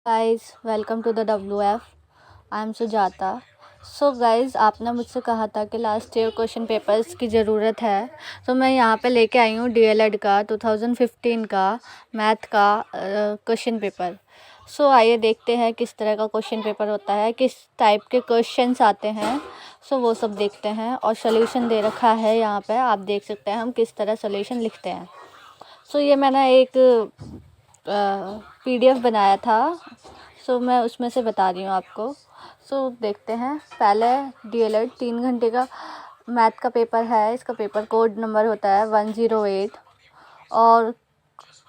Guys welcome to the WF। I am Sujata. So guys, आपने मुझसे कहा था कि लास्ट ईयर क्वेश्चन पेपर्स की ज़रूरत है, तो मैं यहाँ पे लेके आई हूँ DLED का 2015 का मैथ का क्वेश्चन पेपर। सो आइए देखते हैं किस तरह का क्वेश्चन पेपर होता है, किस टाइप के क्वेश्चंस आते हैं। सो वो सब देखते हैं और सोल्यूशन दे रखा है यहाँ पे, आप देख सकते हैं हम किस तरह सोल्यूशन लिखते हैं। सो ये मैंने एक PDF बनाया था, सो मैं उसमें से बता रही हूँ आपको। सो देखते हैं। पहले DLED 3 घंटे का मैथ का पेपर है। इसका पेपर कोड नंबर होता है 108 और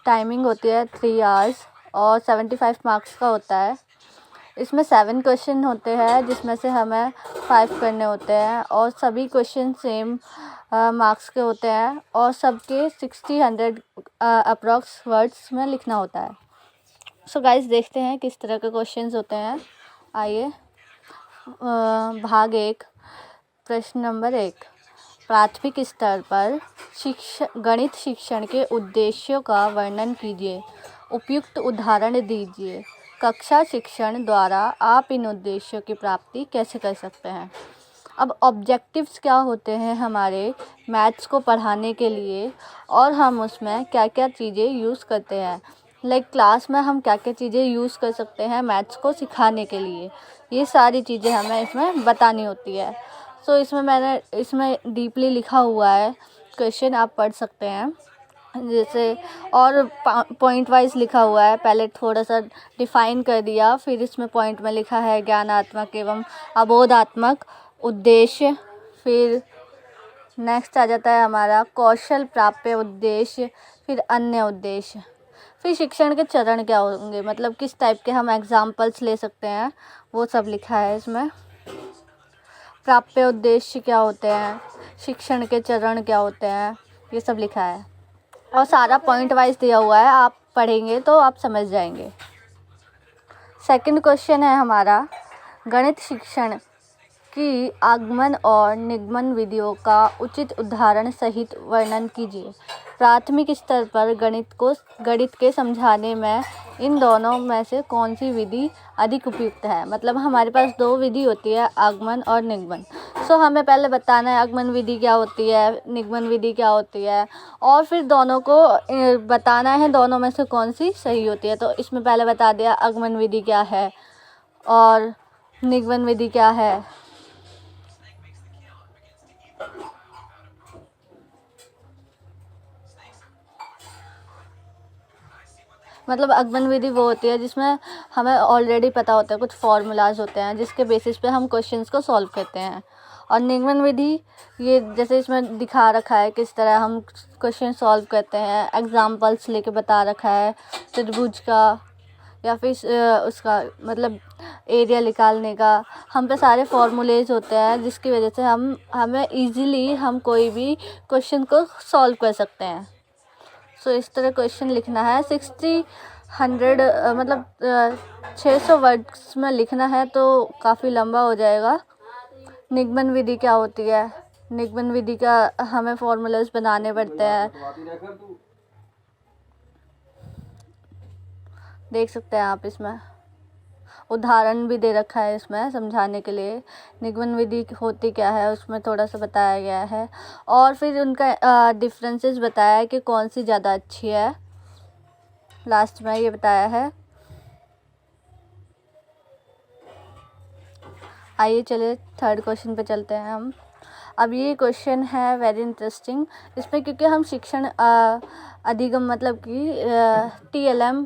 टाइमिंग होती है 3 आवर्स और 75 मार्क्स का होता है। इसमें 7 क्वेश्चन होते हैं जिसमें से हमें 5 करने होते हैं और सभी क्वेश्चन सेम मार्क्स के होते हैं और सबके 60-100 अप्रॉक्स वर्ड्स में लिखना होता है। सो गाइस देखते हैं किस तरह के क्वेश्चंस होते हैं। आइए। भाग 1, प्रश्न नंबर 1। प्राथमिक स्तर पर गणित शिक्षण के उद्देश्यों का वर्णन कीजिए। उपयुक्त उदाहरण दीजिए। कक्षा शिक्षण द्वारा आप इन उद्देश्यों की प्राप्ति कैसे कर सकते हैं। अब ऑब्जेक्टिव्स क्या होते हैं हमारे मैथ्स को पढ़ाने के लिए और हम उसमें क्या क्या चीज़ें यूज़ करते हैं। क्लास में हम क्या क्या चीज़ें यूज़ कर सकते हैं मैथ्स को सिखाने के लिए, ये सारी चीज़ें हमें इसमें बतानी होती है। सो इसमें डीपली लिखा हुआ है क्वेश्चन, आप पढ़ सकते हैं जैसे, और पॉइंट वाइज लिखा हुआ है। पहले थोड़ा सा डिफ़ाइन कर दिया, फिर इसमें पॉइंट में लिखा है ज्ञानात्मक एवं अबोधात्मक उद्देश्य। फिर नेक्स्ट आ जाता है हमारा कौशल प्राप्य उद्देश्य, फिर अन्य उद्देश्य, फिर शिक्षण के चरण क्या होंगे, मतलब किस टाइप के हम एग्जाम्पल्स ले सकते हैं, वो सब लिखा है इसमें। प्राप्य उद्देश्य क्या होते हैं, शिक्षण के चरण क्या होते हैं, ये सब लिखा है और सारा पॉइंट वाइज दिया हुआ है। आप पढ़ेंगे तो आप समझ जाएंगे। सेकंड क्वेश्चन है हमारा, गणित शिक्षण की आगमन और निगमन विधियों का उचित उदाहरण सहित वर्णन कीजिए। प्राथमिक स्तर पर गणित के समझाने में इन दोनों में से कौन सी विधि अधिक उपयुक्त है। मतलब हमारे पास 2 विधि होती है, आगमन और निगमन। सो हमें पहले बताना है आगमन विधि क्या होती है, निगमन विधि क्या होती है, और फिर दोनों को बताना है दोनों में से कौन सी सही होती है। तो इसमें पहले बता दिया आगमन विधि क्या है और निगमन विधि क्या है। मतलब आगमन विधि वो होती है जिसमें हमें ऑलरेडी पता होता है, कुछ फार्मूलाज होते हैं जिसके बेसिस पे हम क्वेश्चंस को सॉल्व करते हैं। और निगमन विधि, ये जैसे इसमें दिखा रखा है किस तरह हम क्वेश्चन सॉल्व करते हैं, एग्जांपल्स लेके बता रखा है त्रिभुज का या फिर उसका मतलब एरिया निकालने का। हम पे सारे फार्मूलेज होते हैं जिसकी वजह से हमें ईजीली हम कोई भी क्वेश्चन को सॉल्व कर सकते हैं। सो इस तरह क्वेश्चन लिखना है। 60-100 मतलब 600 वर्ड्स में लिखना है तो काफ़ी लंबा हो जाएगा। निगमन विधि क्या होती है, निगमन विधि का हमें फॉर्मूलाज बनाने पड़ते हैं, देख सकते हैं आप। इसमें उदाहरण भी दे रखा है इसमें समझाने के लिए। निगमन विधि होती क्या है उसमें थोड़ा सा बताया गया है और फिर उनका डिफरेंसेस बताया है कि कौन सी ज़्यादा अच्छी है, लास्ट में ये बताया है। आइए चले थर्ड क्वेश्चन पे चलते हैं हम। अब ये क्वेश्चन है वेरी इंटरेस्टिंग। इसमें क्योंकि हम शिक्षण अधिगम मतलब कि TLM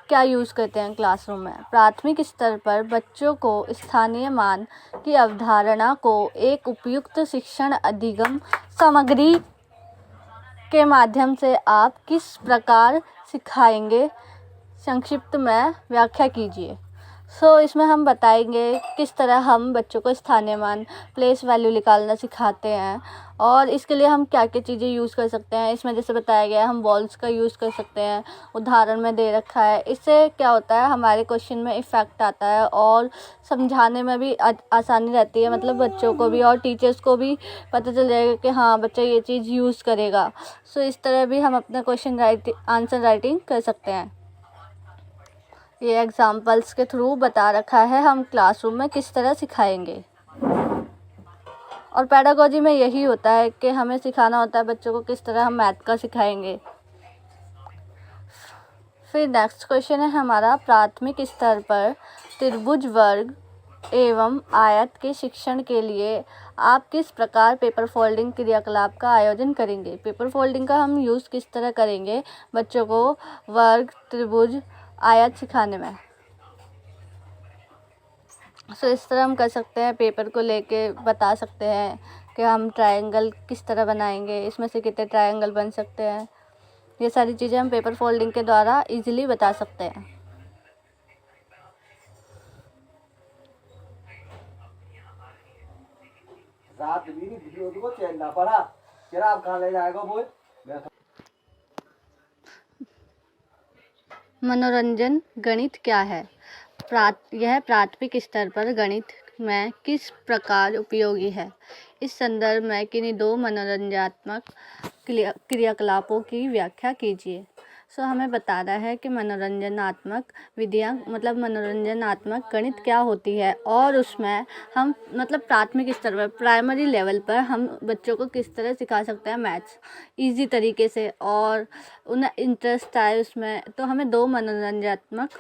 क्या यूज़ करते हैं क्लासरूम में। प्राथमिक स्तर पर बच्चों को स्थानीय मान की अवधारणा को एक उपयुक्त शिक्षण अधिगम सामग्री के माध्यम से आप किस प्रकार सिखाएंगे, संक्षिप्त में व्याख्या कीजिए। सो इसमें हम बताएंगे किस तरह हम बच्चों को स्थानीय मान, प्लेस वैल्यू निकालना सिखाते हैं और इसके लिए हम क्या क्या चीज़ें यूज़ कर सकते हैं। इसमें जैसे बताया गया है हम बॉल्स का यूज़ कर सकते हैं, उदाहरण में दे रखा है। इससे क्या होता है, हमारे क्वेश्चन में इफ़ेक्ट आता है और समझाने में भी आसानी रहती है। मतलब बच्चों को भी और टीचर्स को भी पता चल जाएगा कि हाँ बच्चा ये चीज़ यूज़ करेगा। सो इस तरह भी हम अपना आंसर राइटिंग कर सकते हैं। ये एग्जाम्पल्स के थ्रू बता रखा है हम क्लासरूम में किस तरह सिखाएंगे। और पैडागोजी में यही होता है कि हमें सिखाना होता है बच्चों को किस तरह हम मैथ का सिखाएंगे। फिर नेक्स्ट क्वेश्चन है हमारा, प्राथमिक स्तर पर त्रिभुज, वर्ग एवं आयत के शिक्षण के लिए आप किस प्रकार पेपर फोल्डिंग क्रियाकलाप का आयोजन करेंगे। पेपर फोल्डिंग का हम यूज़ किस तरह करेंगे बच्चों को वर्ग, त्रिभुज, आयत सिखाने में। सो इस तरह हम कर सकते हैं, पेपर को लेके बता सकते हैं कि हम ट्रायंगल किस तरह बनाएंगे, इसमें से कितने ट्रायंगल बन सकते हैं। ये सारी चीज़ें हम पेपर फोल्डिंग के द्वारा इजीली बता सकते हैं। मनोरंजन गणित क्या है? यह प्राथमिक स्तर पर गणित में किस प्रकार उपयोगी है? इस संदर्भ में किन्हीं दो मनोरंजनात्मक क्रियाकलापों की व्याख्या कीजिए। हमें बताना है कि मनोरंजनात्मक विधियाँ मतलब मनोरंजनात्मक गणित क्या होती है, और उसमें हम मतलब प्राथमिक स्तर पर, प्राइमरी लेवल पर हम बच्चों को किस तरह सिखा सकते हैं मैथ्स इजी तरीके से, और उन्हें इंटरेस्ट आए उसमें। तो हमें दो मनोरंजनात्मक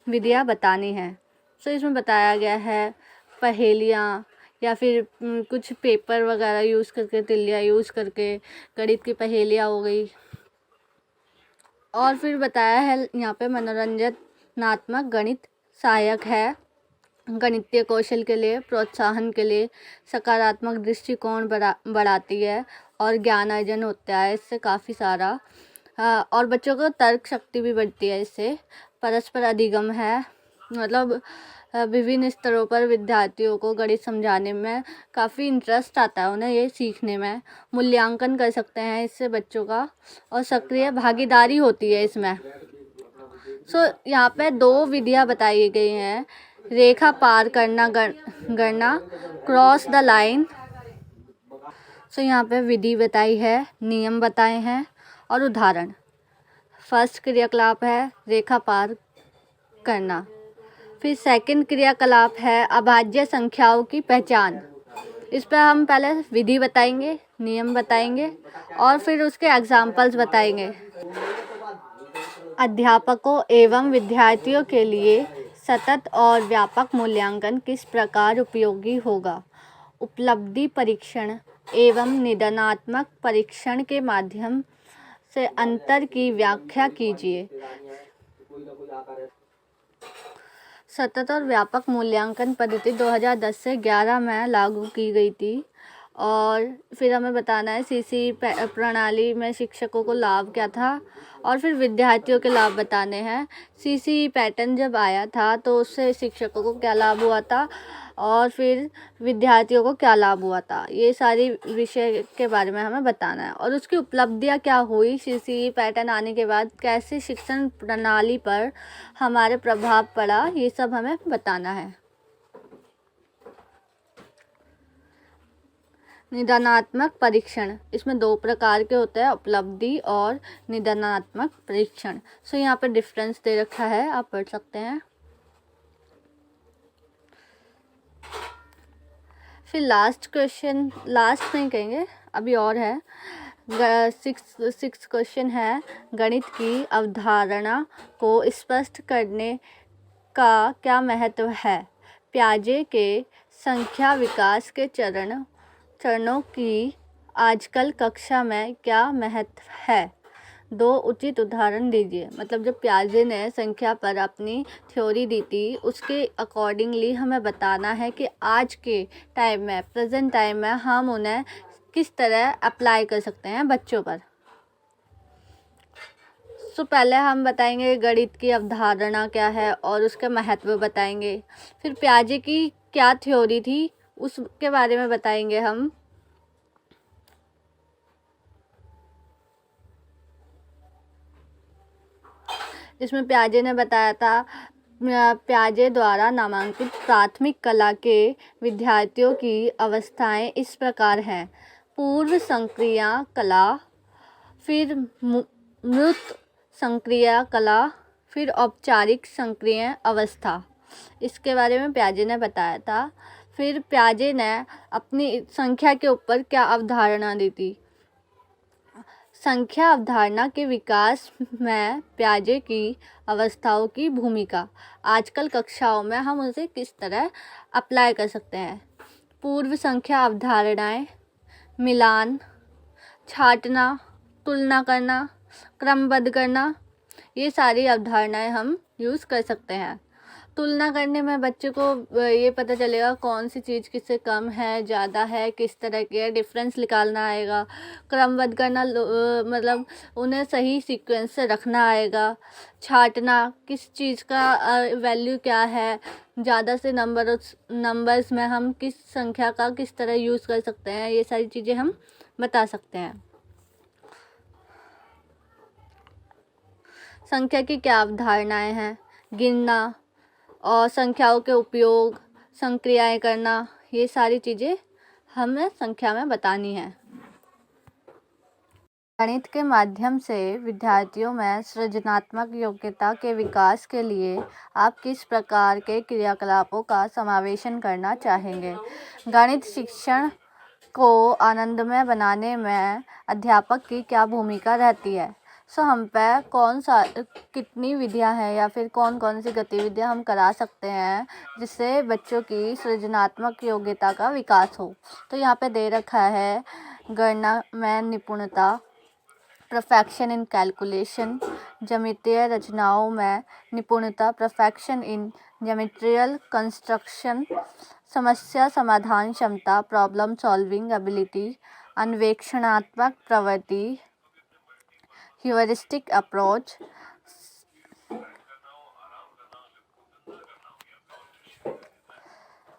विधियाँ बतानी हैं। इसमें बताया गया है पहेलियाँ या फिर कुछ पेपर वगैरह यूज़ करके, तिल्लियाँ यूज़ करके गणित की पहेलियाँ हो गई। और फिर बताया है यहाँ पे मनोरंजनात्मक गणित सहायक है गणितीय कौशल के लिए, प्रोत्साहन के लिए, सकारात्मक दृष्टिकोण बढ़ाती है और ज्ञान अर्जन होता है इससे काफ़ी सारा। और बच्चों को तर्क शक्ति भी बढ़ती है इससे। परस्पर अधिगम है, मतलब विभिन्न स्तरों पर विद्यार्थियों को गणित समझाने में काफ़ी इंटरेस्ट आता है उन्हें ये सीखने में। मूल्यांकन कर सकते हैं इससे बच्चों का, और सक्रिय भागीदारी होती है इसमें। यहाँ पे दो विधियाँ बताई गई हैं, रेखा पार करना गणना, क्रॉस द लाइन। यहाँ पे विधि बताई है, नियम बताए हैं और उदाहरण। फर्स्ट क्रियाकलाप है रेखा पार करना। फिर सेकंड क्रियाकलाप है अभाज्य संख्याओं की पहचान। इस पर हम पहले विधि बताएंगे, नियम बताएंगे और फिर उसके एग्जाम्पल्स बताएंगे। अध्यापकों एवं विद्यार्थियों के लिए सतत और व्यापक मूल्यांकन किस प्रकार उपयोगी होगा? उपलब्धि परीक्षण एवं निदानात्मक परीक्षण के माध्यम से अंतर की व्याख्या कीजिए। सतत और व्यापक मूल्यांकन पद्धति 2010 से 11 में लागू की गई थी। और फिर हमें बताना है सीसी प्रणाली में शिक्षकों को लाभ क्या था, और फिर विद्यार्थियों के लाभ बताने हैं। सीसी पैटर्न जब आया था तो उससे शिक्षकों को क्या लाभ हुआ था और फिर विद्यार्थियों को क्या लाभ हुआ था, ये सारी विषय के बारे में हमें बताना है। और उसकी उपलब्धियां क्या हुई सीसी पैटर्न आने के बाद, कैसे शिक्षण प्रणाली पर हमारे प्रभाव पड़ा, ये सब हमें बताना है। निदानात्मक परीक्षण, इसमें दो प्रकार के होते हैं, उपलब्धि और निदानात्मक परीक्षण। यहाँ पर डिफरेंस दे रखा है, आप पढ़ सकते हैं। फिर लास्ट क्वेश्चन, लास्ट नहीं कहेंगे अभी और है, सिक्स क्वेश्चन है, गणित की अवधारणा को स्पष्ट करने का क्या महत्व है? पियाजे के संख्या विकास के चरणों की आजकल कक्षा में क्या महत्व है? दो उचित उदाहरण दीजिए। मतलब जब पियाजे ने संख्या पर अपनी थ्योरी दी थी, उसके अकॉर्डिंगली हमें बताना है कि आज के टाइम में, प्रेजेंट टाइम में हम उन्हें किस तरह अप्लाई कर सकते हैं बच्चों पर। पहले हम बताएंगे गणित की अवधारणा क्या है और उसका महत्व बताएंगे। फिर पियाजे की क्या थ्योरी थी उसके बारे में बताएंगे हम। इसमें पियाजे ने बताया था, पियाजे द्वारा नामांकित प्राथमिक कला के विद्यार्थियों की अवस्थाएं इस प्रकार हैं: पूर्व संक्रिया कला, फिर मृत संक्रिया कला, फिर औपचारिक सक्रिय अवस्था, इसके बारे में पियाजे ने बताया था। फिर पियाजे ने अपनी संख्या के ऊपर क्या अवधारणा दी थी। संख्या अवधारणा के विकास में पियाजे की अवस्थाओं की भूमिका, आजकल कक्षाओं में हम उसे किस तरह अप्लाई कर सकते हैं। पूर्व संख्या अवधारणाएं, मिलान, छांटना, तुलना करना, क्रमबद्ध करना, ये सारी अवधारणाएं हम यूज़ कर सकते हैं। तुलना करने में बच्चे को ये पता चलेगा कौन सी चीज़ किससे कम है, ज़्यादा है, किस तरह की है, डिफरेंस निकालना आएगा। क्रमबद्ध करना मतलब उन्हें सही सीक्वेंस से रखना आएगा। छांटना, किस चीज़ का वैल्यू क्या है, ज़्यादा से नंबर्स में हम किस संख्या का किस तरह यूज़ कर सकते हैं, ये सारी चीज़ें हम बता सकते हैं। संख्या की क्या अवधारणाएं हैं, गिनना और संख्याओं के उपयोग, संक्रियाएं करना, ये सारी चीज़ें हमें संख्या में बतानी है। गणित के माध्यम से विद्यार्थियों में सृजनात्मक योग्यता के विकास के लिए आप किस प्रकार के क्रियाकलापों का समावेशन करना चाहेंगे। गणित शिक्षण को आनंदमय बनाने में अध्यापक की क्या भूमिका रहती है। हम पे कितनी विधियां हैं या फिर कौन कौन सी गतिविधियां हम करा सकते हैं जिससे बच्चों की सृजनात्मक योग्यता का विकास हो। तो यहाँ पे दे रखा है गणना में निपुणता, परफेक्शन इन कैलकुलेशन, ज्यामितीय रचनाओं में निपुणता, परफेक्शन इन ज्योमेट्रियल कंस्ट्रक्शन, समस्या समाधान क्षमता, प्रॉब्लम सॉल्विंग एबिलिटी, अन्वेषणात्मक प्रवृत्ति, ह्यूरिस्टिक अप्रोच,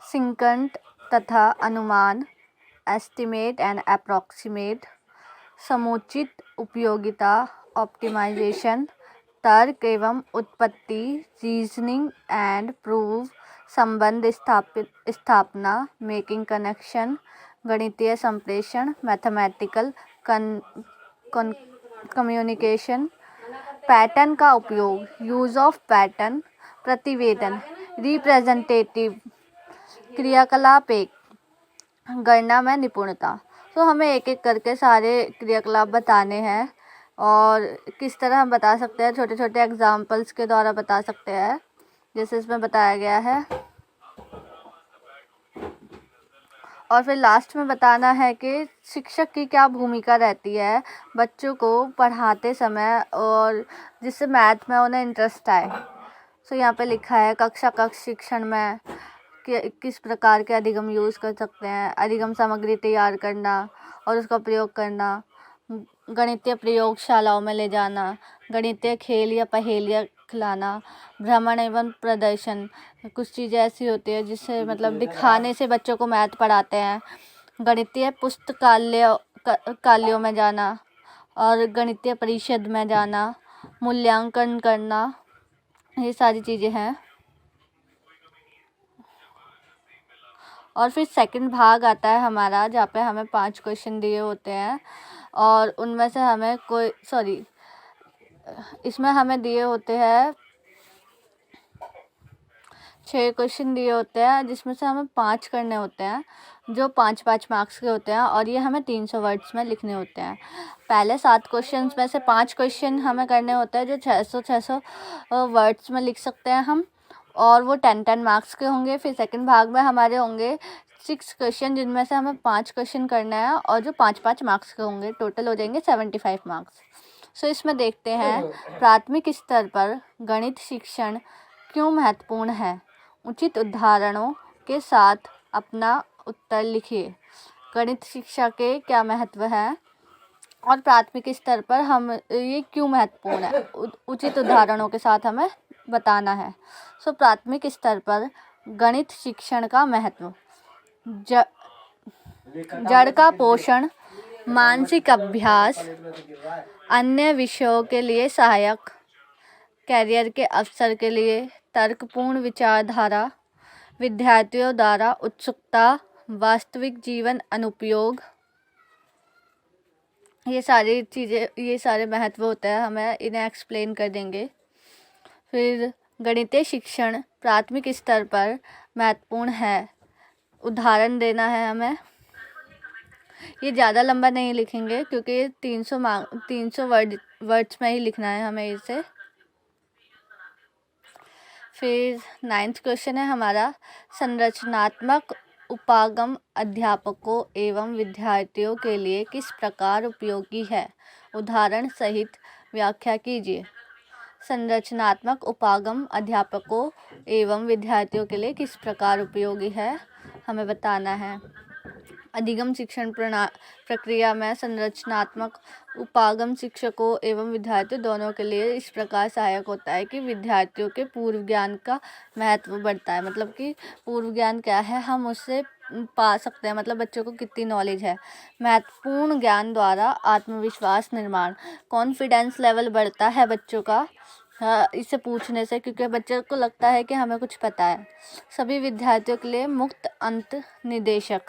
सिंकंट तथा अनुमान, एस्टिमेट एंड अप्रोक्सीमेट, समुचित उपयोगिता, ऑप्टिमाइजेशन, तर्क एवं उत्पत्ति, रीजनिंग एंड प्रूव, संबंध स्थापना, मेकिंग कनेक्शन, गणितीय संप्रेषण, मैथमेटिकल कम्युनिकेशन, पैटर्न का उपयोग, यूज ऑफ पैटर्न, प्रतिवेदन, रिप्रेजेंटेटिव क्रियाकलाप, एक गणना में निपुणता। तो हमें एक एक करके सारे क्रियाकलाप बताने हैं और किस तरह हम बता सकते हैं, छोटे छोटे एग्जाम्पल्स के द्वारा बता सकते हैं जैसे इसमें बताया गया है। और फिर लास्ट में बताना है कि शिक्षक की क्या भूमिका रहती है बच्चों को पढ़ाते समय और जिससे मैथ में उन्हें इंटरेस्ट आए। तो यहाँ पे लिखा है कक्षा शिक्षण में किस प्रकार के अधिगम यूज़ कर सकते हैं। अधिगम सामग्री तैयार करना और उसका प्रयोग करना, गणितीय प्रयोगशालाओं में ले जाना, गणितीय खेल या पहेलियाँ खिलाना, भ्रमण एवं प्रदर्शन, कुछ चीज़ें ऐसी होती है जिससे मतलब दिखाने से बच्चों को मैथ पढ़ाते हैं। गणितीय पुस्तकालयों में जाना और गणितीय परिषद में जाना, मूल्यांकन करना, ये सारी चीज़ें हैं। और फिर सेकंड भाग आता है हमारा जहाँ पे हमें 5 क्वेश्चन दिए होते हैं और उनमें से हमें इसमें हमें दिए होते हैं 6 क्वेश्चन दिए होते हैं जिसमें से हमें 5 करने होते हैं जो 5-5 मार्क्स के होते हैं और ये हमें 300 वर्ड्स में लिखने होते हैं। पहले 7 क्वेश्चन में से 5 क्वेश्चन हमें करने होते हैं जो 600 वर्ड्स में लिख सकते हैं हम और वो 10-10 मार्क्स के होंगे। फिर सेकंड भाग में हमारे होंगे 6 क्वेश्चन जिनमें से हमें 5 क्वेश्चन करना है और जो 5-5 मार्क्स के होंगे। टोटल हो जाएंगे 75 मार्क्स। इसमें देखते हैं प्राथमिक स्तर पर गणित शिक्षण क्यों महत्वपूर्ण है। उचित उदाहरणों के साथ अपना उत्तर लिखिए। गणित शिक्षा के क्या महत्व है और प्राथमिक स्तर पर हम ये क्यों महत्वपूर्ण है, उचित उदाहरणों के साथ हमें बताना है। प्राथमिक स्तर पर गणित शिक्षण का महत्व, जड़ का पोषण, मानसिक अभ्यास, अन्य विषयों के लिए सहायक, कैरियर के अवसर के लिए, तर्कपूर्ण विचारधारा, विद्यार्थियों द्वारा उत्सुकता, वास्तविक जीवन अनुपयोग, ये सारी चीज़ें, ये सारे महत्व होते हैं, हमें इन्हें एक्सप्लेन कर देंगे। फिर गणितीय शिक्षण प्राथमिक स्तर पर महत्वपूर्ण है। उदाहरण देना है हमें। ये ज़्यादा लंबा नहीं लिखेंगे क्योंकि 300 वर्ड्स में ही लिखना है हमें इसे। फिर 9th क्वेश्चन है हमारा, संरचनात्मक उपागम अध्यापकों एवं विद्यार्थियों के लिए किस प्रकार उपयोगी है? उदाहरण सहित व्याख्या कीजिए। संरचनात्मक उपागम अध्यापकों एवं विद्यार्थियों के लिए किस प्रकार उपयोगी है, हमें बताना है। अधिगम शिक्षण प्रक्रिया में संरचनात्मक उपागम शिक्षकों एवं विद्यार्थियों दोनों के लिए इस प्रकार सहायक होता है कि विद्यार्थियों के पूर्व ज्ञान का महत्व बढ़ता है। मतलब कि पूर्व ज्ञान क्या है, हम उससे पा सकते हैं, मतलब बच्चों को कितनी नॉलेज है। महत्वपूर्ण ज्ञान द्वारा आत्मविश्वास निर्माण, कॉन्फिडेंस लेवल बढ़ता है बच्चों का इससे पूछने से, क्योंकि बच्चे को लगता है कि हमें कुछ पता है। सभी विद्यार्थियों के लिए मुक्त अंत निर्देशक,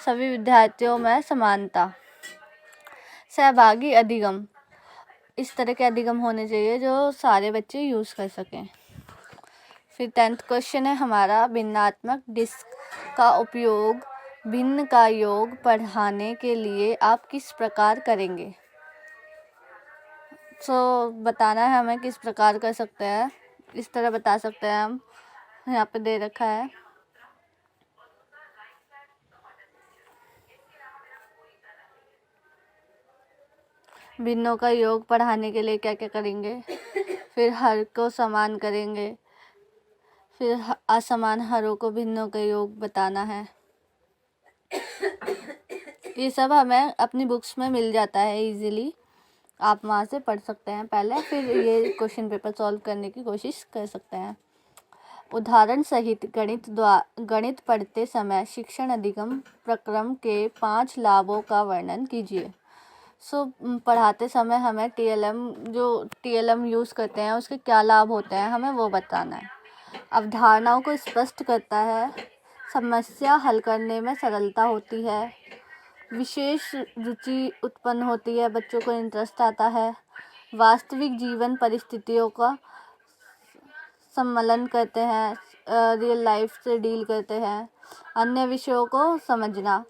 सभी विद्यार्थियों में समानता। सहभागी अधिगम, इस तरह के अधिगम होने चाहिए जो सारे बच्चे यूज़ कर सकें। फिर 10th क्वेश्चन है हमारा, भिन्नात्मक डिस्क का उपयोग भिन्न का योग पढ़ाने के लिए आप किस प्रकार करेंगे? बताना है हमें किस प्रकार कर सकते हैं। इस तरह बता सकते हैं हम, यहाँ पे दे रखा है। भिन्नों का योग पढ़ाने के लिए क्या क्या करेंगे? फिर हर को समान करेंगे, फिर असमान हरों को भिन्नों का योग बताना है। ये सब हमें अपनी बुक्स में मिल जाता है इजीली, आप वहाँ से पढ़ सकते हैं पहले, फिर ये क्वेश्चन पेपर सॉल्व करने की कोशिश कर सकते हैं। उदाहरण सहित गणित पढ़ते समय शिक्षण अधिगम प्रक्रम के 5 लाभों का वर्णन कीजिए। पढ़ाते समय हमें टीएलएम यूज़ करते हैं, उसके क्या लाभ होते हैं हमें वो बताना है। अवधारणाओं को स्पष्ट करता है, समस्या हल करने में सरलता होती है, विशेष रुचि उत्पन्न होती है, बच्चों को इंटरेस्ट आता है, वास्तविक जीवन परिस्थितियों का सम्मेलन करते हैं, रियल लाइफ से डील करते हैं, अन्य विषयों को समझना।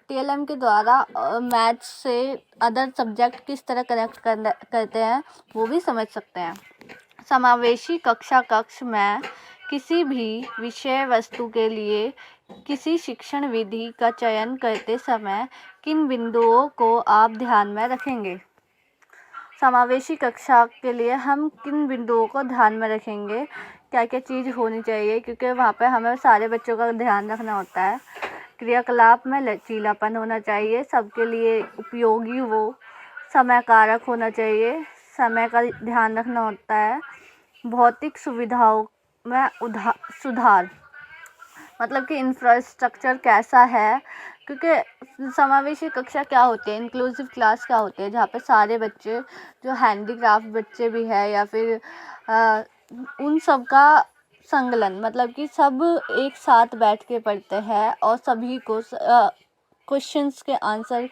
टीएलएम के द्वारा मैथ्स से अदर सब्जेक्ट किस तरह कनेक्ट करते हैं वो भी समझ सकते हैं। समावेशी कक्ष में किसी भी विषय वस्तु के लिए किसी शिक्षण विधि का चयन करते समय किन बिंदुओं को आप ध्यान में रखेंगे? समावेशी कक्षा के लिए हम किन बिंदुओं को ध्यान में रखेंगे, क्या क्या चीज़ होनी चाहिए, क्योंकि वहाँ पे हमें सारे बच्चों का ध्यान रखना होता है। क्रियाकलाप में लचीलापन होना चाहिए, सबके लिए उपयोगी वो समय कारक होना चाहिए, समय का ध्यान रखना होता है। भौतिक सुविधाओं में सुधार, मतलब कि इंफ्रास्ट्रक्चर कैसा है, क्योंकि समावेशी कक्षा क्या होती है, इंक्लूसिव क्लास क्या होती है, जहाँ पे सारे बच्चे जो हैंडीक्राफ्ट बच्चे भी है या फिर उन सब का संकलन, मतलब कि सब एक साथ बैठ के पढ़ते हैं और सभी को क्वेश्चंस के आंसर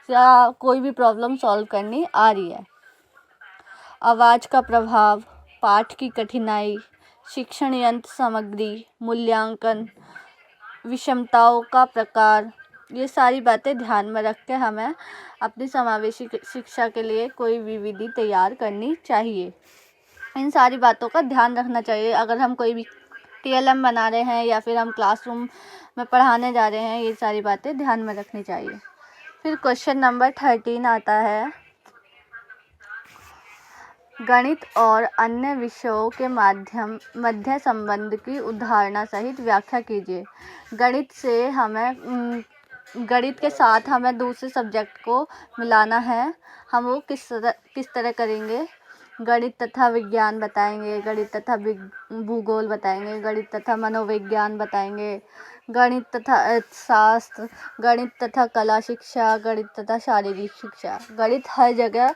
या कोई भी प्रॉब्लम सॉल्व करनी आ रही है। आवाज़ का प्रभाव, पाठ की कठिनाई, शिक्षण यंत्र सामग्री, मूल्यांकन, विषमताओं का प्रकार, ये सारी बातें ध्यान में रख के हमें अपनी समावेशी शिक्षा के लिए कोई भी विधि तैयार करनी चाहिए। इन सारी बातों का ध्यान रखना चाहिए अगर हम कोई भी टीएलएम बना रहे हैं या फिर हम क्लासरूम में पढ़ाने जा रहे हैं, ये सारी बातें ध्यान में रखनी चाहिए। फिर क्वेश्चन नंबर 13 आता है, गणित और अन्य विषयों के मध्य संबंध की उदाहरण सहित व्याख्या कीजिए। गणित के साथ हमें दूसरे सब्जेक्ट को मिलाना है, हम वो किस तरह करेंगे? गणित तथा विज्ञान बताएंगे, गणित तथा भूगोल बताएंगे, गणित तथा मनोविज्ञान बताएंगे, गणित तथा अर्थशास्त्र, गणित तथा कला शिक्षा, गणित तथा शारीरिक शिक्षा। गणित हर जगह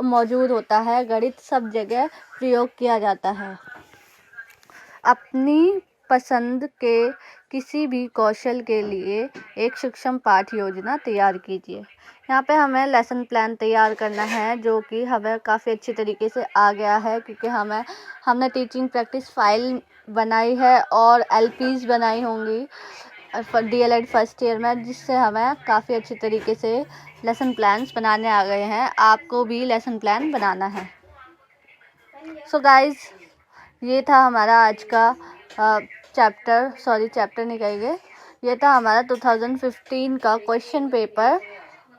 मौजूद होता है, गणित सब जगह प्रयोग किया जाता है। अपनी पसंद के किसी भी कौशल के लिए एक सूक्ष्म पाठ योजना तैयार कीजिए। यहाँ पे हमें लेसन प्लान तैयार करना है, जो कि हमें काफ़ी अच्छी तरीके से आ गया है, क्योंकि हमने टीचिंग प्रैक्टिस फाइल बनाई है और LPs बनाई होंगी DLED फर्स्ट ईयर में, जिससे हमें काफ़ी अच्छी तरीके से लेसन प्लान्स बनाने आ गए हैं। आपको भी लेसन प्लान बनाना है। सो गाइज़, ये था हमारा आज का चैप्टर नहीं कहेंगे, ये था हमारा 2015 का क्वेश्चन पेपर।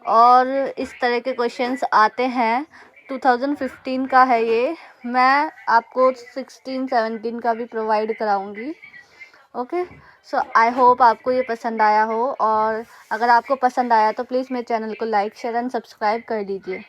और इस तरह के क्वेश्चंस आते हैं। 2015 का है ये, मैं आपको 16-17 का भी प्रोवाइड कराऊंगी। ओके, सो आई होप आपको ये पसंद आया हो, और अगर आपको पसंद आया तो प्लीज़ मेरे चैनल को लाइक, शेयर एंड सब्सक्राइब कर दीजिए।